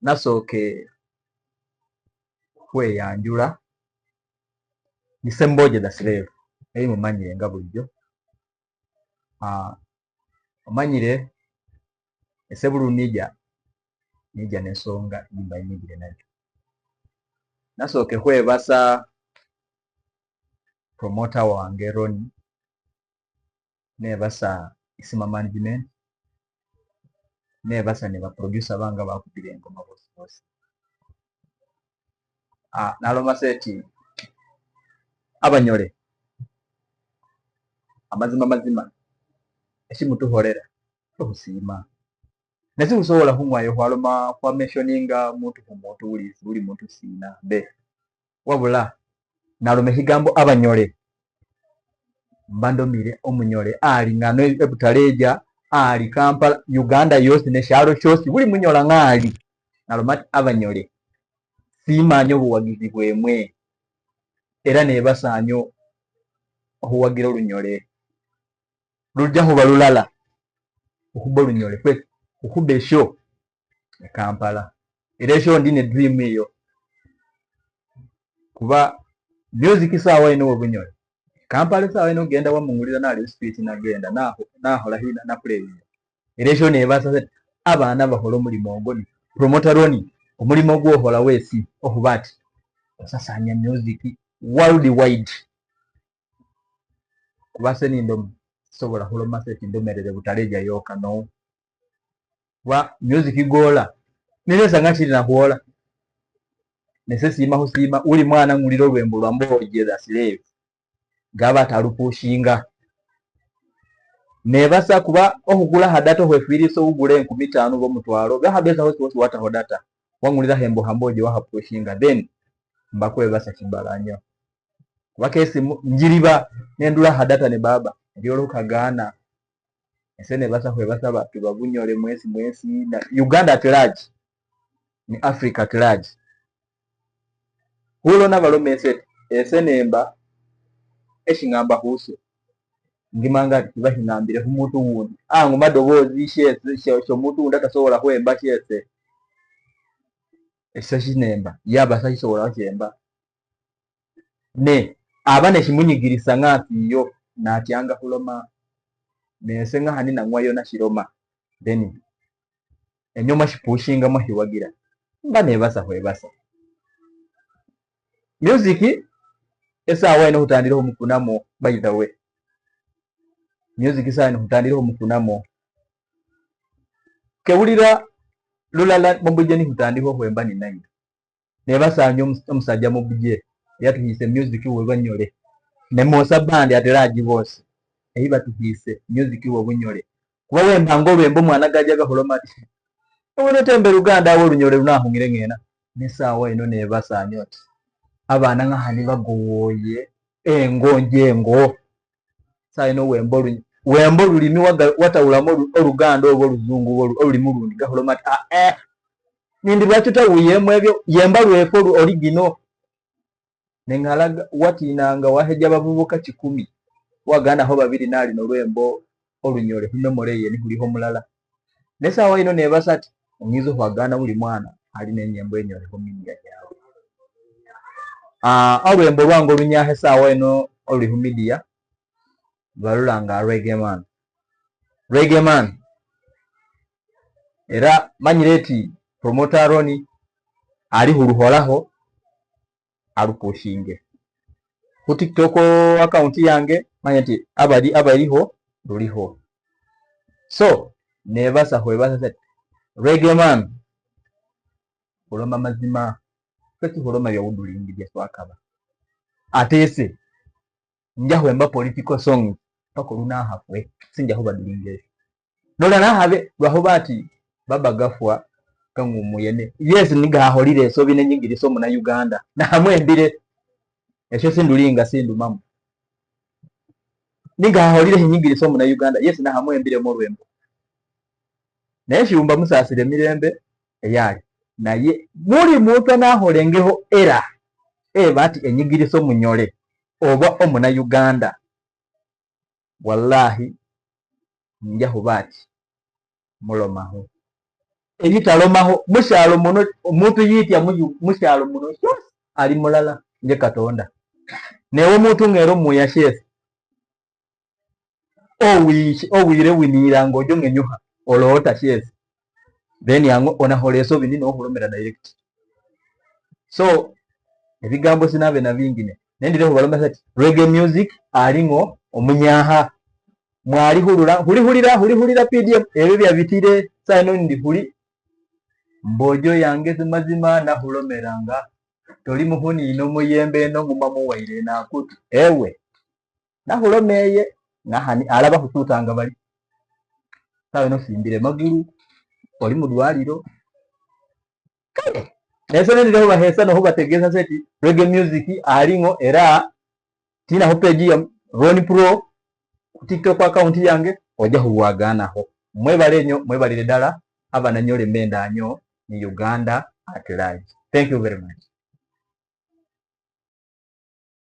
nasooke kweyanjula ni Ssemboja the Slave eri mumanyire nga bulijjo. Omanyire Essebulu nija n'ensonga nyimba nyingire nayo. Nasooke kwebasa promoter wange Ronnie, nebasa Isima Management, nebasa ne baproducer bange bakubira engoma bose. Naloma seti Abanyole amazima ekimutuholera okusiima nesikusobola kumwayo kwaloma kwa mentioninga muntu ku muntu buli muntu siina be wabula naloma ekigambo Abanyole mbandomire Omunyole ali ngano ebutaleja ali Kampala Uganda yose nekyalo kyose buli munyola ngali naloma Abanyole siimanyo obuwagizi bwemwe era nebasanyo okuwagira Olunyole lujja kuba lulala okuba Olunyole kwe okuba esho e Kampala era esho ndine dream eyo kuba music saawa ino Obunyole Kampala saawa ino genda wamungulira nali street nagenda nahola hina nakuleyo era esho nebasa abaana bahola omulimo ogoni promoter Ronnie omulimo gwohola wesi okubati osasanya music worldwide kubase nindo sobola kuloma seti ndomerere butaleja yoka no wa music gola nilesa ngachiri na kuola nesesima husima uli mwana nguliro lwembo lwa Mboje the Slave gaba talupushinga nebasa kuba okugula hadato hwefiriso ugule 15 bo mutwaro gahabeza hose wata hodata wangulira hembo Hamboje wahapushinga then mbakwe basa kibalanyo wakesi njiriba nendula hadata ne baba ndiolo kagana esene basa hwebasa batu babunyole mwesi na Uganda at large ni Africa at large hulo na balomese esenemba eshingamba huso ngimanga tibahingambire humuntu wundi angu madobozi sho muntu unda tasobola kwemba kyese esashinemba yaba sachisobola kyemba ne abane shimunyigirisa ngati yo natyanga kuloma nesenga hani nangwayo na shiroma then enyoma shipushinga mwahiwagira mba nebasa hwebasa music esawa ino hutandiraho mufunamo by the way music esawa ino hutandiraho mufunamo kewulira lulala mubuje ni hutandiraho hwemba ni nayo nebasa nyo omusajja mubuje yatuhise music w'Abanyole ne Mosa band ateraji bose eyiba tuhise music w'Obunyole kuba wembango lwembo mwana gajaga holomati obone tembe Uganda Olunyole lunahungire ngena nesawa ino nebasa nyoti abana ngahani bagowoye engonjengo sa ino wembo lulimi watawulamo Oluganda obo Oluzungu olulimu lundi gaholomati nindi lwachuta uyemu ebyo yemba lwefo original nengalaga watinanga waheja bavubuka 10 wagana ho babiri nali no lwembo Olunyole humemore ye ni huliho mulala nesawa ino nebasati onyizo wagana buli mwana ali nenyembo enyole ho midia yawe olwembo lwango lunyahe sawa ino oli hu media balulanga Reggae Man era manyireti promoter Ronnie ali huluholaho alupushinge ku TikTok account yange manyati abaliho luliho so nebasa hwebasa set Reggae Man uloma mazima kati huloma ya udulingi bya swakaba atese nja hwemba political song pako luna hafwe sinja ho badulinge nola na habe bahobati baba gafwa kangu muyene yes niga holire so bine nyingiri so muna Uganda na hamwe mbire esho sindulinga sindu mamu niga holire nyingiri so muna Uganda yes na hamwe mbire mo lwembo neshumba musasire mirembe eyali naye muri muntu naholengeho era bati enyingiri so munyole oba omuna Uganda wallahi nja hubati mulomaho ebitalomaho mushalo muno omuntu yitya mushalo muno ali mulala nje Katonda newe omuntu ngero muya chef owire winira ngojo ngenyuha olota chef then yango ona holeso binini ohulomera direct so ebigambo sinabe na bingine nendire hubalomba sati reggae music alingo omunyaha mwali hulira pdf ebyo byabitire sano ndi huli mbojo yange mazima na hulomeranga toli muhuni ino muyembe no ngumamu waire na kutu ewe na hulomeye ngahani alaba hututanga bali sawe no simbire maguru oli mudwaliro kale nesone ndire huba hesa no huba tegeza seti reggae music alingo era tina hopeji ya Ronnie Pro TikTok account yange oja huwaganaho mwebalire dala abana nyole menda nyo ni Uganda at large. Thank you very much.